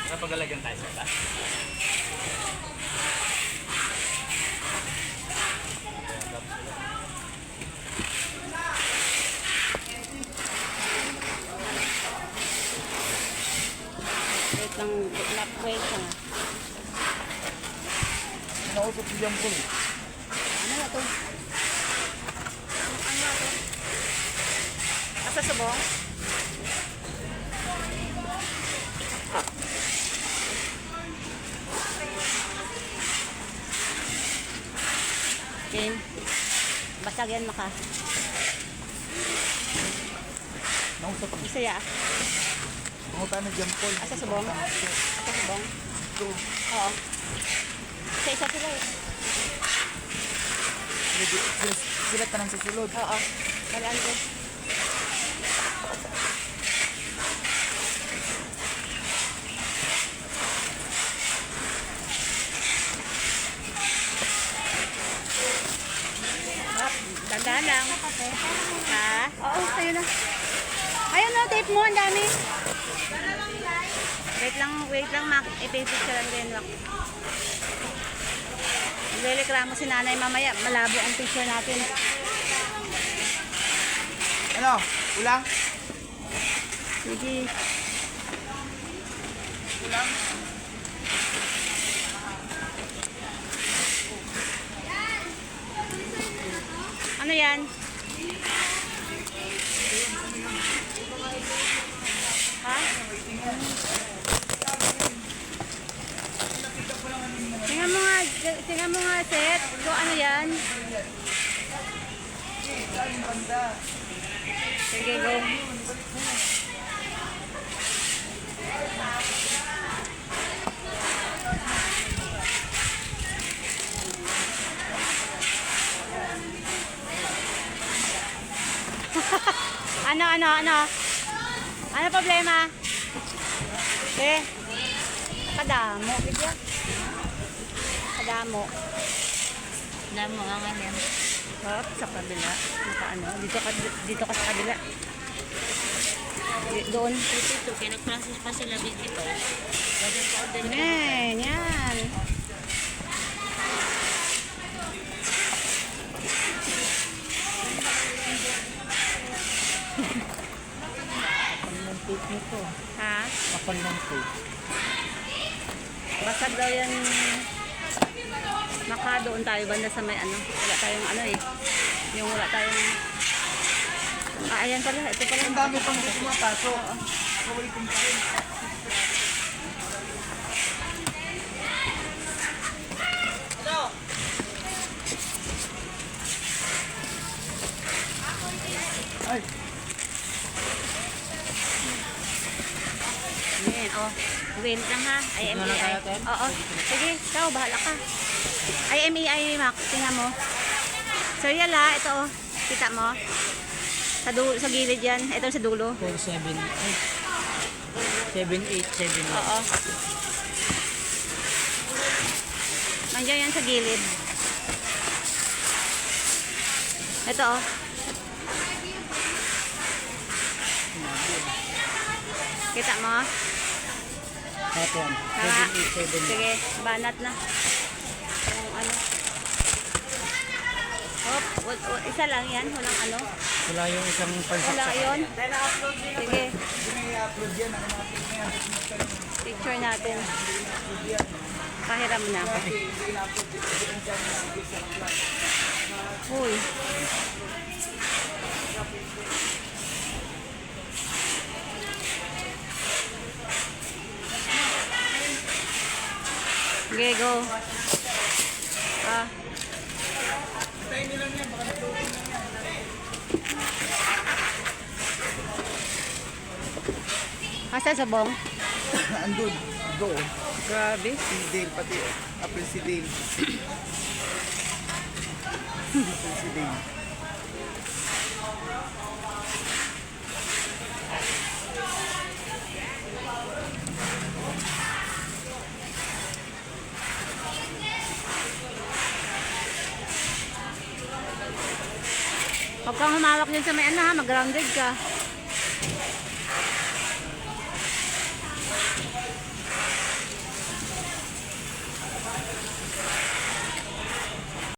Napagalagan tayo sa ita. Wait lang, wait lang. Nausap si Jampol. Ano na to? Ano na to? Asa subong? Okay. Basag yan maka. Nausap si Isaya. Pangutan ni Jampol. Asa subong? Asa subong? Ito. Oo. Isa sila eh. Sila tanang sa sulod. Oo. Kalaan ko. Dandahan lang. Ha? Oo, tayo na. Ayun na, tape mo. Ang dami. Wait lang, Mac. Ipipicturean ko yun, Mac. Nagreklamo si nanay mamaya. Malabo ang picture natin. Ano? Ulang? Sige. Ulang? Ano yan? Ha? Tingnan mo nga, Seth. Kung ano yan? Sige, go. Ano problema? Eh, kadamo, bigya. Kadamo. Damo nga ganyan. Hop, sa kabila. Nakaano, dito ka sa kabila. Doon. Ito, kaya nag-process pa sila dito. Ganyan pa order nila. Yan. Ang tape nito. Ha? Kapal ng tape. Basag daw yan. Doon tayo banda sa may ano. Wala tayong ano eh. Yung wala tayong... ayan pala. Ito pala. Ang dami pang pumapasok. Kawalitin pa rin. Ano? Ay! Ayan, oh. Wait lang ha. IMEI. Oo. Sige, ikaw, bahala ka. IMEI, Mac. Tingnan mo. Serial ha. Ito, oh. Kita mo. Sa gilid yan. Ito sa dulo. 478. 787. Oo. Nandiyan yan sa gilid. Ito, oh. Kita mo? Hot one. Ha? 787. Sige, banat na. Yung ano. Hop, isa lang yan. Walang ano. Wala yung isang pansaksak. Wala yun. Sige, I-upload yan. picture natin. Pahiram na ako. Uy. Okay, go. Asa sa bong? Andun. Doon. Grabe. Si Dale pati. Apple si Dale. Apple si Dale. Huwag kang humawak dyan sa may ano ha, mag-grounded ka.